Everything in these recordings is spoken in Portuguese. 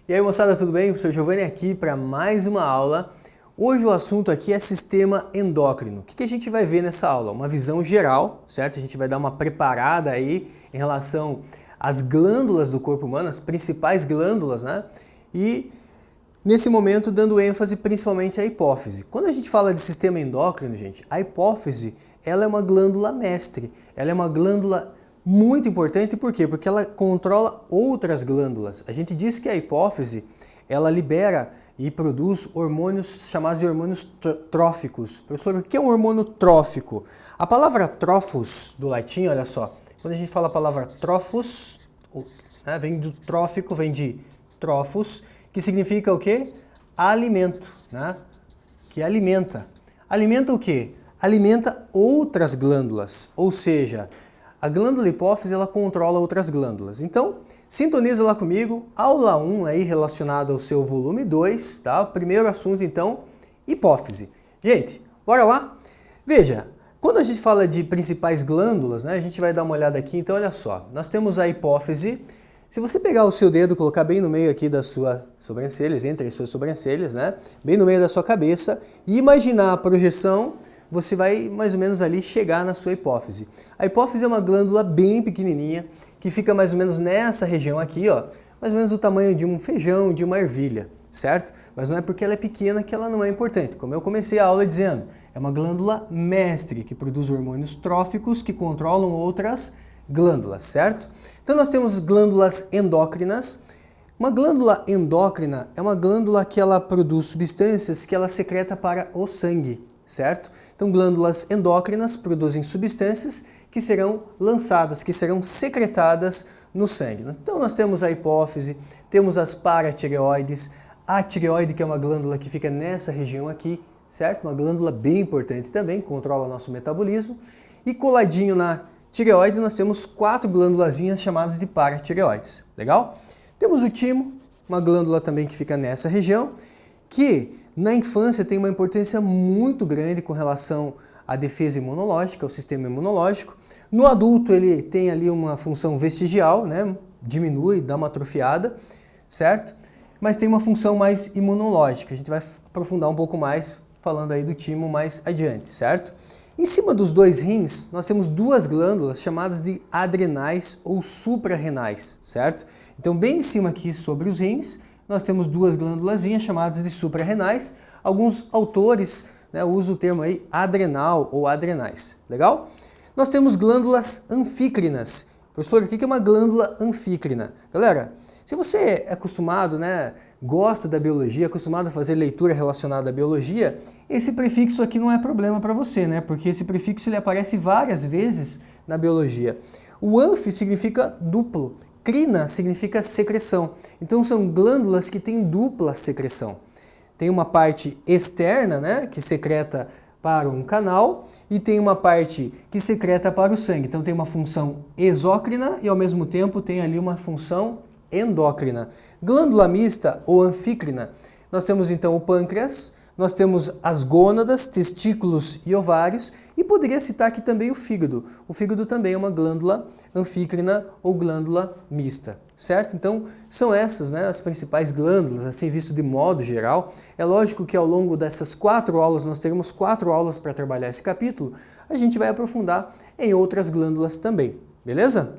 E aí, moçada, tudo bem? O professor Giovanni aqui para mais uma aula. Hoje o assunto aqui é sistema endócrino. O que a gente vai ver nessa aula? Uma visão geral, certo? A gente vai dar uma preparada aí em relação às glândulas do corpo humano, as principais glândulas, né? E nesse momento dando ênfase principalmente à hipófise. Quando a gente fala de sistema endócrino, gente, a hipófise, ela é uma glândula mestre. Ela é uma glândula muito importante, por quê? Porque ela controla outras glândulas. A gente diz que a hipófise, ela libera e produz hormônios chamados de hormônios tróficos. Professor, o que é um hormônio trófico? A palavra trófos, do latim, olha só, quando a gente fala a palavra trófos, né, vem do trófico, vem de trófos, que significa o quê? Alimento, né? Que alimenta. Alimenta o quê? Alimenta outras glândulas, ou seja, a glândula hipófise ela controla outras glândulas. Então, sintoniza lá comigo, aula 1 aí relacionada ao seu volume 2, tá? O primeiro assunto então, hipófise. Gente, bora lá? Veja, quando a gente fala de principais glândulas, né, a gente vai dar uma olhada aqui, então olha só, nós temos a hipófise. Se você pegar o seu dedo e colocar bem no meio aqui das suas sobrancelhas, entre as suas sobrancelhas, né, bem no meio da sua cabeça, e imaginar a projeção, você vai mais ou menos ali chegar na sua hipófise. A hipófise é uma glândula bem pequenininha, que fica mais ou menos nessa região aqui, ó, mais ou menos do tamanho de um feijão, de uma ervilha, certo? Mas não é porque ela é pequena que ela não é importante. Como eu comecei a aula dizendo, é uma glândula mestre, que produz hormônios tróficos que controlam outras glândulas, certo? Então nós temos glândulas endócrinas. Uma glândula endócrina é uma glândula que ela produz substâncias que ela secreta para o sangue, certo? Então glândulas endócrinas produzem substâncias que serão lançadas, que serão secretadas no sangue. Então nós temos a hipófise, temos as paratireoides, a tireoide que é uma glândula que fica nessa região aqui, certo? Uma glândula bem importante também, controla nosso metabolismo. E coladinho na tireoide nós temos 4 glândulazinhas chamadas de paratireoides, legal? Temos o timo, uma glândula também que fica nessa região, que na infância tem uma importância muito grande com relação à defesa imunológica, ao sistema imunológico. No adulto ele tem ali uma função vestigial, né? Diminui, dá uma atrofiada, certo? Mas tem uma função mais imunológica. A gente vai aprofundar um pouco mais falando aí do timo mais adiante, certo? Em cima dos dois rins, nós temos 2 glândulas chamadas de adrenais ou suprarrenais, certo? Então bem em cima aqui sobre os rins, nós temos 2 glândulazinhas chamadas de suprarrenais. Alguns autores, né, usam o termo aí adrenal ou adrenais. Legal? Nós temos glândulas anfícrinas. Professor, o que é uma glândula anfícrina? Galera, se você é acostumado, né, gosta da biologia, acostumado a fazer leitura relacionada à biologia, esse prefixo aqui não é problema para você, né? Porque esse prefixo ele aparece várias vezes na biologia. O anf significa duplo. Crina significa secreção. Então são glândulas que têm dupla secreção. Tem uma parte externa, né, que secreta para um canal e tem uma parte que secreta para o sangue. Então tem uma função exócrina e ao mesmo tempo tem ali uma função endócrina. Glândula mista ou anfícrina, nós temos então o pâncreas, nós temos as gônadas, testículos e ovários, e poderia citar aqui também o fígado. O fígado também é uma glândula anfícrina ou glândula mista, certo? Então, são essas, né, as principais glândulas, assim visto de modo geral. É lógico que ao longo dessas 4 aulas, nós teremos 4 aulas para trabalhar esse capítulo, a gente vai aprofundar em outras glândulas também, beleza?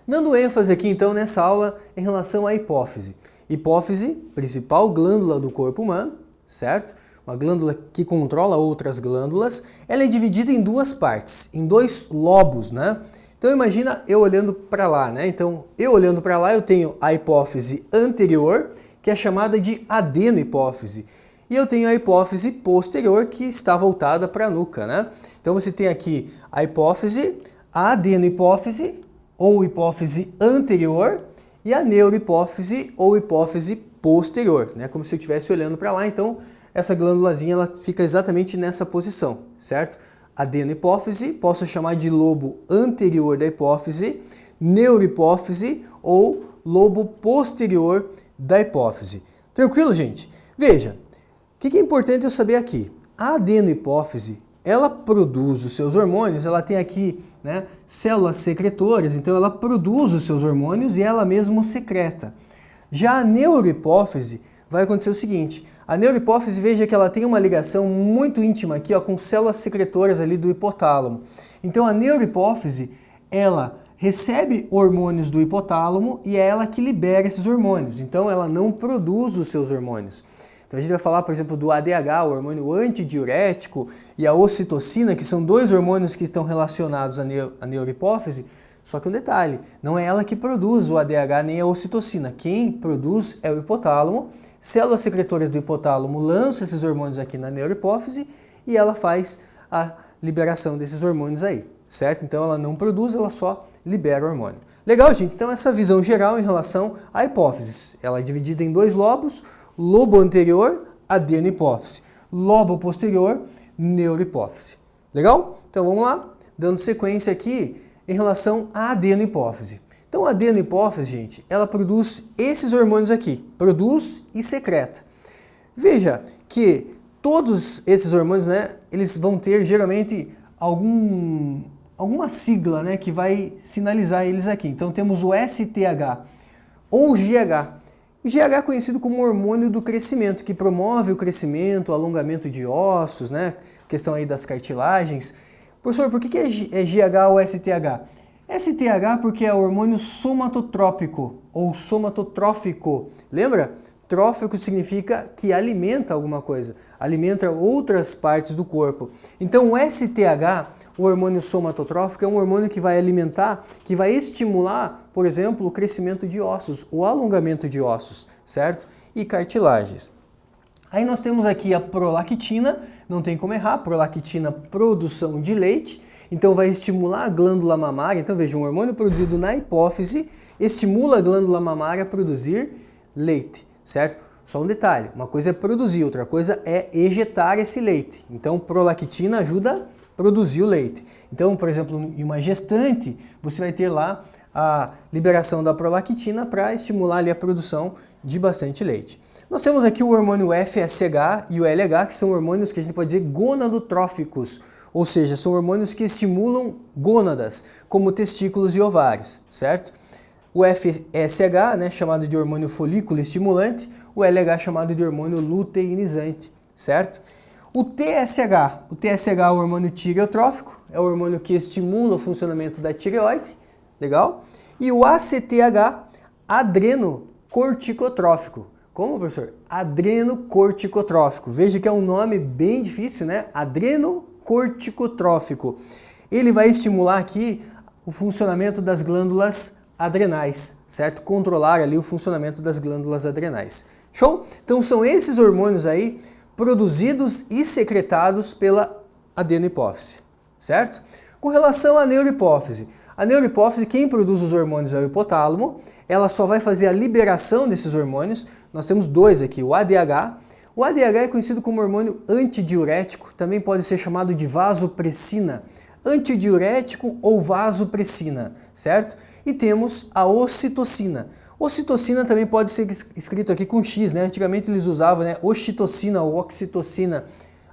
Dando ênfase aqui então nessa aula em relação à hipófise. Hipófise, principal glândula do corpo humano, certo? Uma glândula que controla outras glândulas, ela é dividida em 2 partes, em 2 lobos, né? Então imagina eu olhando para lá, né? Então eu olhando para lá eu tenho a hipófise anterior, que é chamada de adenohipófise, e eu tenho a hipófise posterior, que está voltada para a nuca, né? Então você tem aqui a hipófise, a adenohipófise ou hipófise anterior e a neurohipófise ou hipófise posterior, né? Como se eu estivesse olhando para lá, então essa glândulazinha ela fica exatamente nessa posição, certo? Adenohipófise, posso chamar de lobo anterior da hipófise, neurohipófise ou lobo posterior da hipófise. Tranquilo, gente? Veja, o que é importante eu saber aqui? A adenohipófise, ela produz os seus hormônios, ela tem aqui, né, células secretoras, então ela produz os seus hormônios e ela mesma os secreta. Já a neurohipófise vai acontecer o seguinte, a neurohipófise, veja que ela tem uma ligação muito íntima aqui, ó, com células secretoras ali do hipotálamo. Então a neurohipófise, ela recebe hormônios do hipotálamo e é ela que libera esses hormônios. Então ela não produz os seus hormônios. Então a gente vai falar, por exemplo, do ADH, o hormônio antidiurético, e a ocitocina, que são dois hormônios que estão relacionados à neurohipófise. Só que um detalhe, não é ela que produz o ADH nem a ocitocina. Quem produz é o hipotálamo. Células secretoras do hipotálamo lançam esses hormônios aqui na neurohipófise e ela faz a liberação desses hormônios aí, certo? Então ela não produz, ela só libera o hormônio. Legal, gente? Então essa visão geral em relação à hipófise. Ela é dividida em dois lobos, lobo anterior, adenohipófise, lobo posterior, neurohipófise. Legal? Então vamos lá, dando sequência aqui em relação à adenohipófise. Então a adenohipófise, gente, ela produz esses hormônios aqui, produz e secreta. Veja que todos esses hormônios, né, eles vão ter geralmente alguma sigla, né, que vai sinalizar eles aqui. Então temos o STH ou GH. O GH é conhecido como hormônio do crescimento, que promove o crescimento, o alongamento de ossos, né, questão aí das cartilagens. Professor, por que é GH ou STH? STH porque é o hormônio somatotrópico ou somatotrófico. Lembra? Trófico significa que alimenta alguma coisa, alimenta outras partes do corpo. Então o STH, o hormônio somatotrófico, é um hormônio que vai alimentar, que vai estimular, por exemplo, o crescimento de ossos, o alongamento de ossos, certo? E cartilagens. Aí nós temos aqui a prolactina, não tem como errar, prolactina, produção de leite, então vai estimular a glândula mamária. Então veja, um hormônio produzido na hipófise estimula a glândula mamária a produzir leite, certo? Só um detalhe, uma coisa é produzir, outra coisa é ejetar esse leite. Então prolactina ajuda a produzir o leite. Então, por exemplo, em uma gestante, você vai ter lá a liberação da prolactina para estimular ali a produção de bastante leite. Nós temos aqui o hormônio FSH e o LH, que são hormônios que a gente pode dizer gonadotróficos, ou seja, são hormônios que estimulam gônadas, como testículos e ovários, certo? O FSH, né, chamado de hormônio folículo estimulante, o LH chamado de hormônio luteinizante, certo? O TSH é o hormônio tireotrófico, é o hormônio que estimula o funcionamento da tireoide, legal? E o ACTH, adrenocorticotrófico. Como, professor? Adrenocorticotrófico. Veja que é um nome bem difícil, né? Adrenocorticotrófico. Ele vai estimular aqui o funcionamento das glândulas adrenais, certo? Controlar ali o funcionamento das glândulas adrenais. Show? Então são esses hormônios aí produzidos e secretados pela adenohipófise, certo? Com relação à neurohipófise, a neurohipófise, quem produz os hormônios é o hipotálamo, ela só vai fazer a liberação desses hormônios. Nós temos dois aqui, o ADH. O ADH é conhecido como hormônio antidiurético, também pode ser chamado de vasopressina. Antidiurético ou vasopressina, certo? E temos a ocitocina. Ocitocina também pode ser escrito aqui com X, né? Antigamente eles usavam, né, oxitocina ou oxitocina.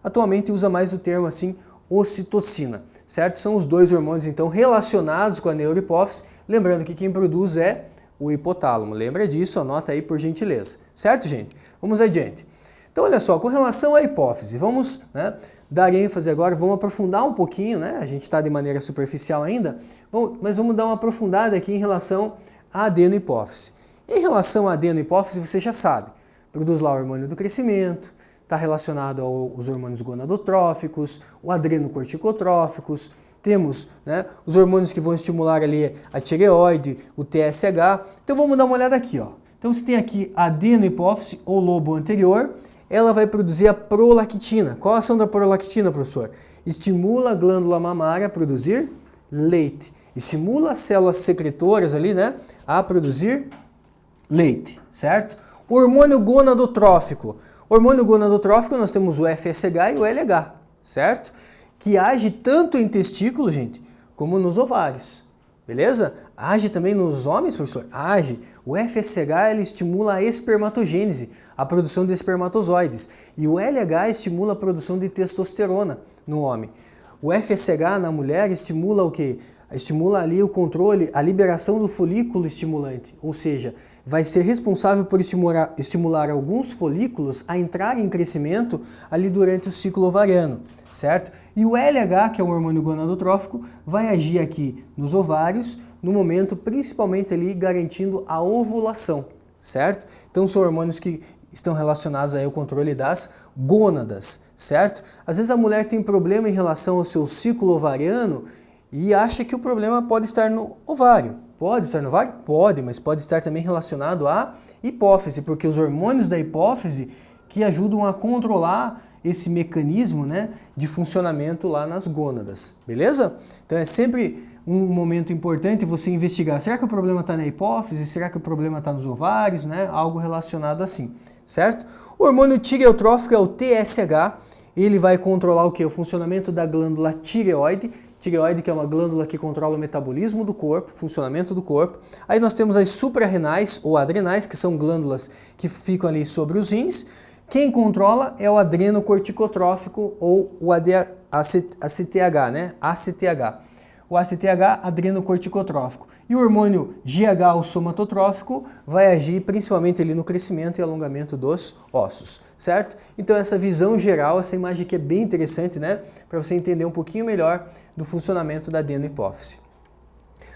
Atualmente usa mais o termo assim, ocitocina, certo? São os dois hormônios então relacionados com a neurohipófise, lembrando que quem produz é o hipotálamo. Lembra disso, anota aí por gentileza, certo, gente? Vamos adiante. Então, olha só, com relação à hipófise, vamos, né, dar ênfase agora, vamos aprofundar um pouquinho, né? A gente está de maneira superficial ainda, mas vamos dar uma aprofundada aqui em relação à adenohipófise. Em relação à adenohipófise, você já sabe, produz lá o hormônio do crescimento, está relacionado aos hormônios gonadotróficos, o adrenocorticotróficos, temos, né, os hormônios que vão estimular ali a tireoide, o TSH. Então vamos dar uma olhada aqui, ó. Então você tem aqui a adenohipófise ou lobo anterior, ela vai produzir a prolactina. Qual a ação da prolactina, professor? Estimula a glândula mamária a produzir leite. Estimula as células secretoras ali, né, a produzir leite, certo? O hormônio gonadotrófico. O hormônio gonadotrófico nós temos o FSH e o LH, certo? Que age tanto em testículos, gente, como nos ovários, beleza? Age também nos homens, professor? Age. O FSH ele estimula a espermatogênese, a produção de espermatozoides. E o LH estimula a produção de testosterona no homem. O FSH na mulher estimula o quê? estimula ali o controle, a liberação do folículo estimulante, ou seja, vai ser responsável por estimular alguns folículos a entrarem em crescimento ali durante o ciclo ovariano, certo? E o LH, que é o hormônio gonadotrófico, vai agir aqui nos ovários, no momento principalmente ali garantindo a ovulação, certo? Então são hormônios que estão relacionados aí ao controle das gônadas, certo? Às vezes a mulher tem problema em relação ao seu ciclo ovariano e acha que o problema pode estar no ovário. Pode estar no ovário? Pode, mas pode estar também relacionado à hipófise, porque os hormônios da hipófise que ajudam a controlar esse mecanismo, né, de funcionamento lá nas gônadas, beleza? Então é sempre um momento importante você investigar, será que o problema está na hipófise? Será que o problema está nos ovários? Né? Algo relacionado assim, certo? O hormônio tireotrófico é o TSH, ele vai controlar o que? O funcionamento da glândula tireoide, que é uma glândula que controla o metabolismo do corpo, funcionamento do corpo. Aí nós temos as suprarrenais ou adrenais, que são glândulas que ficam ali sobre os rins. Quem controla é o adrenocorticotrófico ou o ACTH, né? ACTH. O ACTH, adrenocorticotrófico. E o hormônio GH, o somatotrófico, vai agir principalmente ali no crescimento e alongamento dos ossos, certo? Então essa visão geral, essa imagem aqui é bem interessante, né? Para você entender um pouquinho melhor do funcionamento da adenohipófise.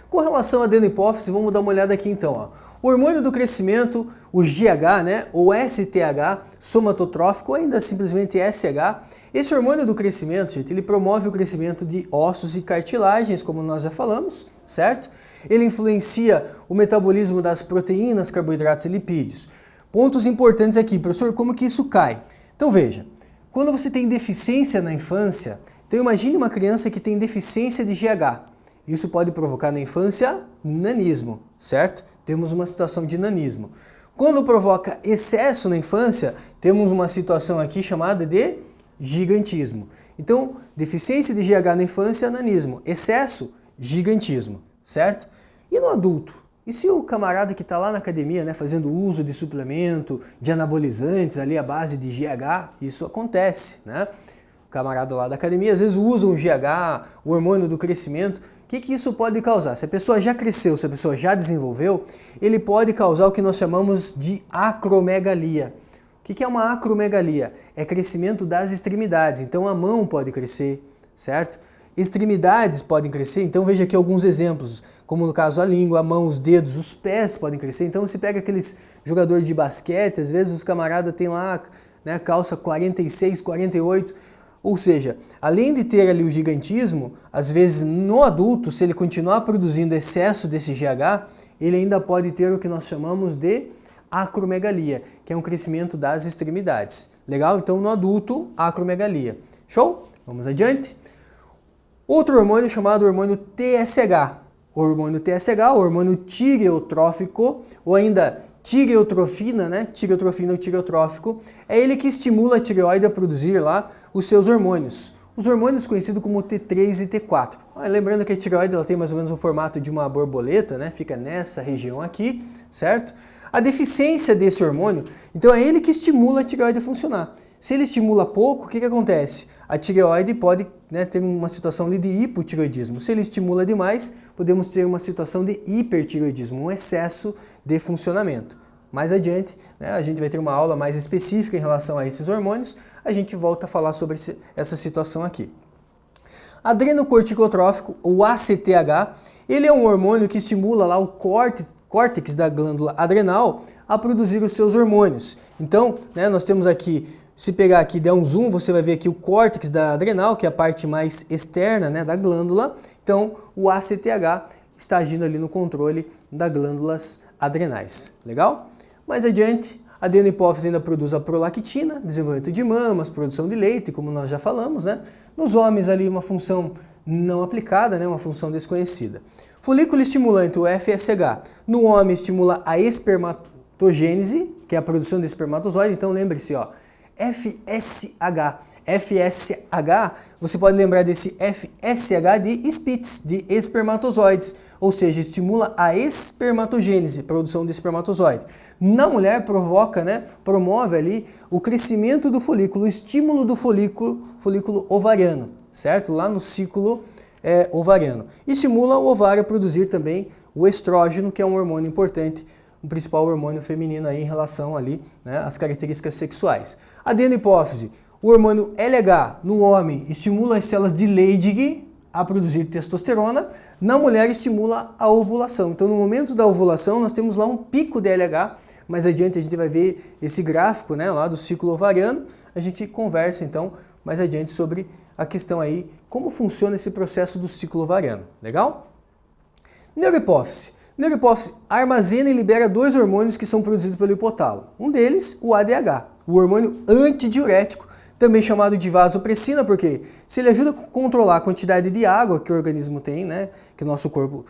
Com relação à adenohipófise, vamos dar uma olhada aqui então, ó. O hormônio do crescimento, o GH, né, ou STH, somatotrófico, ou ainda simplesmente SH, esse hormônio do crescimento, gente, ele promove o crescimento de ossos e cartilagens, como nós já falamos, certo? Ele influencia o metabolismo das proteínas, carboidratos e lipídios. Pontos importantes aqui, professor, como que isso cai? Então veja, quando você tem deficiência na infância, então imagine uma criança que tem deficiência de GH. Isso pode provocar na infância nanismo, certo? Temos uma situação de nanismo. Quando provoca excesso na infância, temos uma situação aqui chamada de gigantismo. Então, deficiência de GH na infância, nanismo. Excesso, gigantismo, certo? E no adulto? E se o camarada que está lá na academia, né, fazendo uso de suplemento, de anabolizantes ali à base de GH, isso acontece, né? O camarada lá da academia às vezes usa um GH, o hormônio do crescimento. O que isso pode causar? Se a pessoa já cresceu, se a pessoa já desenvolveu, ele pode causar o que nós chamamos de acromegalia. O que é uma acromegalia? É crescimento das extremidades. Então a mão pode crescer, certo? Extremidades podem crescer. Então veja aqui alguns exemplos, como no caso a língua, a mão, os dedos, os pés podem crescer. Então você pega aqueles jogadores de basquete, às vezes os camaradas têm lá, né, calça 46, 48. Ou seja, além de ter ali o gigantismo, às vezes no adulto, se ele continuar produzindo excesso desse GH, ele ainda pode ter o que nós chamamos de acromegalia, que é um crescimento das extremidades. Legal? Então no adulto, acromegalia. Show? Vamos adiante. Outro hormônio chamado hormônio TSH. O hormônio TSH, o hormônio tireotrófico, ou ainda tireotrofina, né? Tireotrofina ou tireotrófico, é ele que estimula a tireoide a produzir lá os seus hormônios. Os hormônios conhecidos como T3 e T4. Lembrando que a tireoide ela tem mais ou menos o formato de uma borboleta, né? Fica nessa região aqui, certo? A deficiência desse hormônio, então é ele que estimula a tireoide a funcionar. Se ele estimula pouco, o que acontece? A tireoide pode, né, ter uma situação ali de hipotireoidismo. Se ele estimula demais, podemos ter uma situação de hipertireoidismo, um excesso de funcionamento. Mais adiante, né, a gente vai ter uma aula mais específica em relação a esses hormônios, a gente volta a falar sobre essa situação aqui. Adrenocorticotrófico, o ACTH, ele é um hormônio que estimula lá o córtex da glândula adrenal a produzir os seus hormônios. Então, né, nós temos aqui, se pegar aqui e der um zoom, você vai ver aqui o córtex da adrenal, que é a parte mais externa, né, da glândula. Então, o ACTH está agindo ali no controle das glândulas adrenais. Legal? Mais adiante, a adenohipófise ainda produz a prolactina, desenvolvimento de mamas, produção de leite, como nós já falamos, né? Nos homens ali uma função não aplicada, né? Uma função desconhecida. Folículo estimulante, o FSH, no homem estimula a espermatogênese, que é a produção de espermatozoide. Então lembre-se, ó, FSH. FSH, você pode lembrar desse FSH de Spitz, de espermatozoides, ou seja, estimula a espermatogênese, produção de espermatozoide. Na mulher provoca, né, promove ali o crescimento do folículo, o estímulo do folículo ovariano, certo? Lá no ciclo ovariano. Estimula o ovário a produzir também o estrógeno, que é um hormônio importante, o principal hormônio feminino aí em relação ali, né, às características sexuais. Adeno-hipófise, o hormônio LH no homem estimula as células de Leydig a produzir testosterona, na mulher estimula a ovulação. Então no momento da ovulação nós temos lá um pico de LH, mais adiante a gente vai ver esse gráfico, né, lá do ciclo ovariano, a gente conversa então mais adiante sobre a questão aí, como funciona esse processo do ciclo ovariano, legal? Neurohipófise. Neurohipófise armazena e libera dois hormônios que são produzidos pelo hipotálamo. Um deles, o ADH, o hormônio antidiurético, também chamado de vasopressina, porque se ele ajuda a controlar a quantidade de água que o organismo tem, né, que o nosso corpo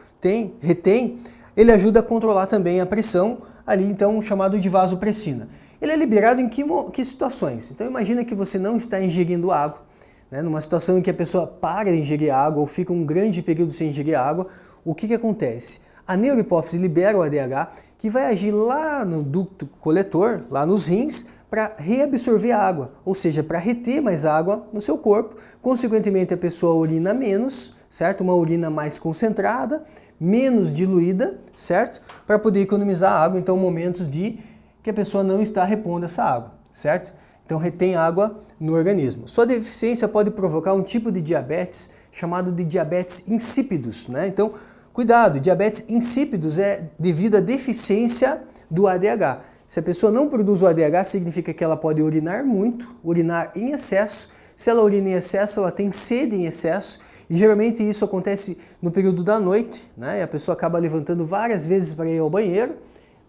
retém, ele ajuda a controlar também a pressão, ali então chamado de vasopressina. Ele é liberado em que situações? Então imagina que você não está ingerindo água, né, numa situação em que a pessoa para de ingerir água ou fica um grande período sem ingerir água, o que acontece? A neurohipófise libera o ADH, que vai agir lá no ducto coletor, lá nos rins, para reabsorver a água, ou seja, para reter mais água no seu corpo. Consequentemente, a pessoa urina menos, certo? Uma urina mais concentrada, menos diluída, certo? Para poder economizar água, então, momentos de que a pessoa não está repondo essa água, certo? Então, retém água no organismo. Sua deficiência pode provocar um tipo de diabetes chamado de diabetes insípidos, né? Então, cuidado, diabetes insípidos é devido à deficiência do ADH. Se a pessoa não produz o ADH, significa que ela pode urinar muito, urinar em excesso. Se ela urina em excesso, ela tem sede em excesso. E geralmente isso acontece no período da noite, né? E a pessoa acaba levantando várias vezes para ir ao banheiro.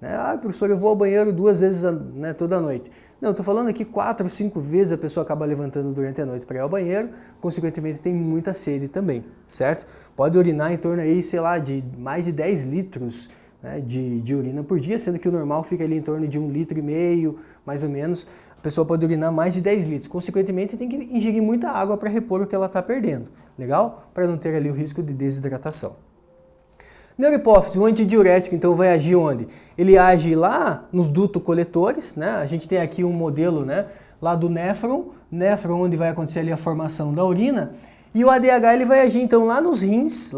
Né? Ah, professor, eu vou ao banheiro 2 vezes, né, toda noite. Não, estou falando aqui 4 ou 5 vezes a pessoa acaba levantando durante a noite para ir ao banheiro, consequentemente tem muita sede também, certo? Pode urinar em torno aí, sei lá, de mais de 10 litros, né, de urina por dia, sendo que o normal fica ali em torno de 1,5 litro, mais ou menos. A pessoa pode urinar mais de 10 litros, consequentemente tem que ingerir muita água para repor o que ela está perdendo, legal? Para não ter ali o risco de desidratação. Neurohipófise, o antidiurético, então vai agir onde? Ele age lá nos dutos coletores, né? A gente tem aqui um modelo, né, lá do néfron, onde vai acontecer ali a formação da urina, e o ADH ele vai agir então lá nos rins,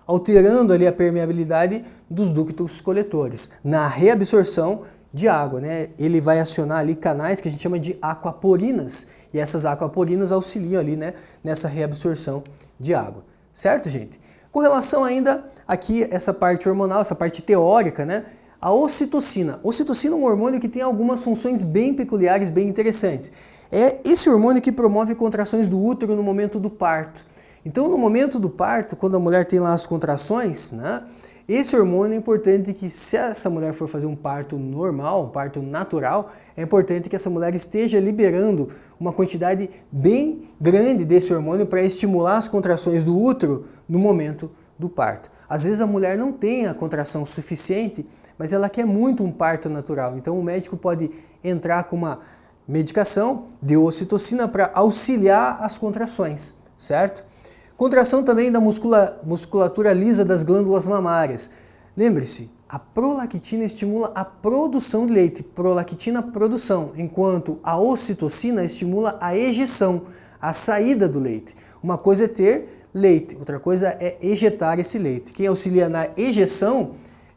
alterando ali a permeabilidade dos ductos coletores, na reabsorção de água, né? Ele vai acionar ali canais que a gente chama de aquaporinas, e essas aquaporinas auxiliam ali, né, nessa reabsorção de água, certo, gente? Com relação ainda aqui essa parte hormonal, essa parte teórica, né? A ocitocina. Ocitocina é um hormônio que tem algumas funções bem peculiares, bem interessantes. É esse hormônio que promove contrações do útero no momento do parto. Então, no momento do parto, quando a mulher tem lá as contrações, né? Esse hormônio é importante que, se essa mulher for fazer um parto normal, um parto natural, é importante que essa mulher esteja liberando uma quantidade bem grande desse hormônio para estimular as contrações do útero no momento do parto. Às vezes a mulher não tem a contração suficiente, mas ela quer muito um parto natural. Então o médico pode entrar com uma medicação de ocitocina para auxiliar as contrações, certo? Contração também da musculatura lisa das glândulas mamárias. Lembre-se, a prolactina estimula a produção de leite, prolactina produção, enquanto a ocitocina estimula a ejeção, a saída do leite. Uma coisa é ter leite, outra coisa é ejetar esse leite. Quem auxilia na ejeção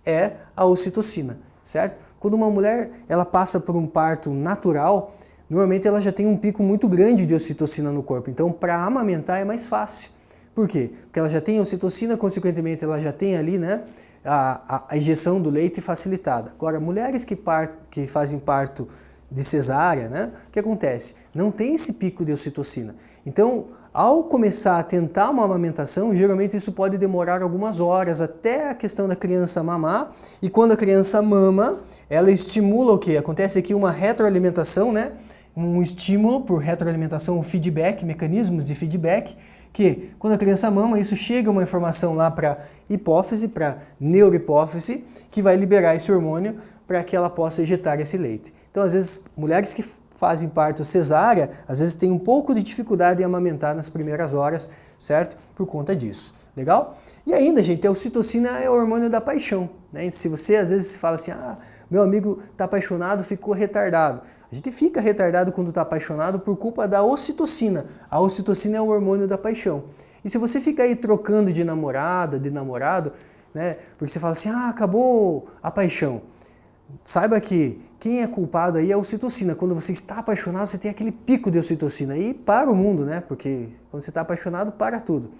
é a ocitocina, certo? Quando uma mulher ela passa por um parto natural, normalmente ela já tem um pico muito grande de ocitocina no corpo, então para amamentar é mais fácil. Por quê? Porque ela já tem ocitocina, consequentemente ela já tem ali, né, a injeção do leite facilitada. Agora, mulheres que fazem parto de cesárea, né, o que acontece? Não tem esse pico de ocitocina. Então, ao começar a tentar uma amamentação, geralmente isso pode demorar algumas horas até a questão da criança mamar. E quando a criança mama, ela estimula o quê? Acontece aqui uma retroalimentação, né? Um estímulo por retroalimentação, um feedback, mecanismos de feedback, que quando a criança mama, isso chega uma informação lá para hipófise, para neurohipófise, que vai liberar esse hormônio para que ela possa ejetar esse leite. Então, às vezes, mulheres que fazem parto cesárea, às vezes têm um pouco de dificuldade em amamentar nas primeiras horas, certo? Por conta disso. Legal? E ainda, gente, a ocitocina é o hormônio da paixão, né? Se você, às vezes, fala assim, meu amigo está apaixonado, ficou retardado. A gente fica retardado quando está apaixonado por culpa da ocitocina. A ocitocina é o hormônio da paixão. E se você fica aí trocando de namorada, de namorado, né, porque você fala assim, ah, acabou a paixão. Saiba que quem é culpado aí é a ocitocina. Quando você está apaixonado, você tem aquele pico de ocitocina. E para o mundo, né? Porque quando você está apaixonado, para tudo.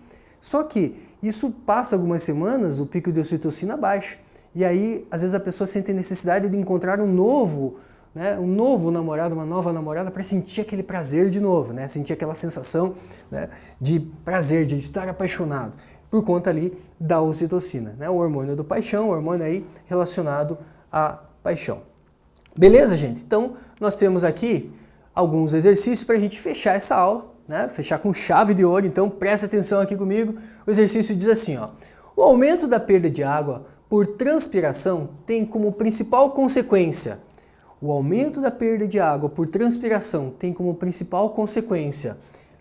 Só que isso passa algumas semanas, o pico de ocitocina baixa. E aí, às vezes, a pessoa sente a necessidade de encontrar um novo namorado, uma nova namorada, para sentir aquele prazer de novo, né? Sentir aquela sensação, né, de prazer, de estar apaixonado. Por conta ali da ocitocina, né? O hormônio da paixão, o hormônio aí relacionado à paixão. Beleza, gente? Então, nós temos aqui alguns exercícios para a gente fechar essa aula, né? Fechar com chave de ouro. Então, presta atenção aqui comigo. O exercício diz assim, ó: o aumento da perda de água por transpiração tem como principal consequência. O aumento da perda de água por transpiração tem como principal consequência.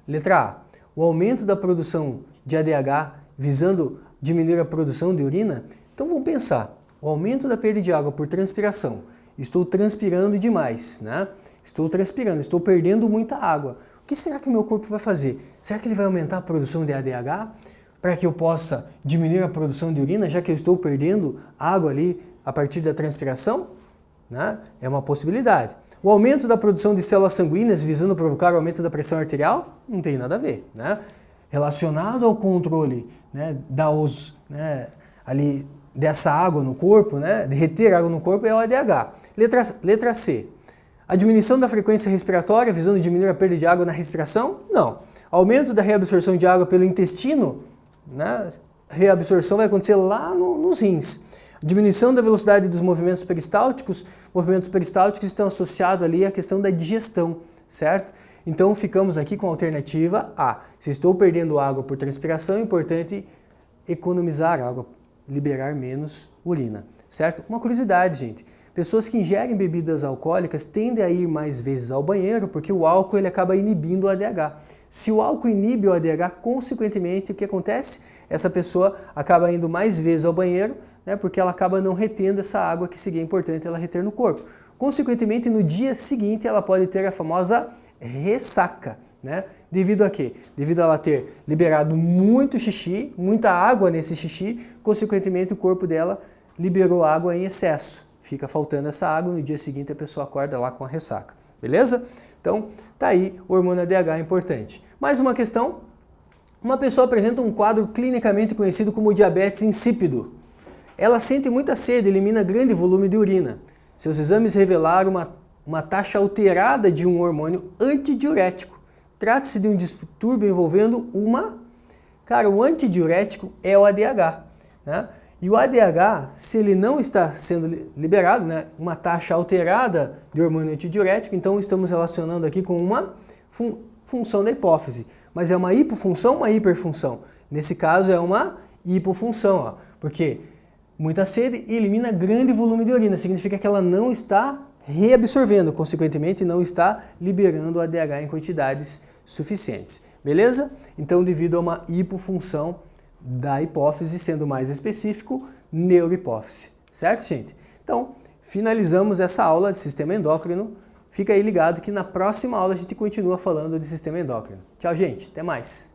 Letra A: o aumento da produção de ADH visando diminuir a produção de urina. Então, vamos pensar. O aumento da perda de água por transpiração. Estou transpirando demais, né? Estou transpirando, estou perdendo muita água. O que será que o meu corpo vai fazer? Será que ele vai aumentar a produção de ADH para que eu possa diminuir a produção de urina, já que eu estou perdendo água ali a partir da transpiração? Né? É uma possibilidade. O aumento da produção de células sanguíneas visando provocar o aumento da pressão arterial? Não tem nada a ver, né? Relacionado ao controle, né, ali dessa água no corpo, né, de reter água no corpo, é o ADH. Letra C. A diminuição da frequência respiratória visando diminuir a perda de água na respiração? Não. Aumento da reabsorção de água pelo intestino? Né? Reabsorção vai acontecer lá nos rins. Diminuição da velocidade dos movimentos peristálticos estão associados ali à questão da digestão, certo? Então ficamos aqui com a alternativa A. Se estou perdendo água por transpiração, é importante economizar água, liberar menos urina, certo? Uma curiosidade, gente. Pessoas que ingerem bebidas alcoólicas tendem a ir mais vezes ao banheiro porque o álcool ele acaba inibindo o ADH. Se o álcool inibe o ADH, consequentemente, o que acontece? Essa pessoa acaba indo mais vezes ao banheiro, né, porque ela acaba não retendo essa água que seria importante ela reter no corpo. Consequentemente, no dia seguinte, ela pode ter a famosa ressaca, né? Devido a quê? Devido a ela ter liberado muito xixi, muita água nesse xixi, consequentemente o corpo dela liberou água em excesso. Fica faltando essa água, no dia seguinte a pessoa acorda lá com a ressaca. Beleza? Então, tá aí o hormônio ADH importante. Mais uma questão. Uma pessoa apresenta um quadro clinicamente conhecido como diabetes insípido. Ela sente muita sede, elimina grande volume de urina. Seus exames revelaram uma taxa alterada de um hormônio antidiurético. Trata-se de um distúrbio envolvendo o antidiurético é o ADH, né? E o ADH, se ele não está sendo liberado, né, uma taxa alterada de hormônio antidiurético, então estamos relacionando aqui com uma função da hipófise. Mas é uma hipofunção ou uma hiperfunção? Nesse caso é uma hipofunção, ó, porque muita sede elimina grande volume de urina, significa que ela não está reabsorvendo, consequentemente não está liberando o ADH em quantidades suficientes. Beleza? Então, devido a uma hipofunção da hipófise, sendo mais específico, neurohipófise. Certo, gente? Então, finalizamos essa aula de sistema endócrino. Fica aí ligado que na próxima aula a gente continua falando de sistema endócrino. Tchau, gente. Até mais.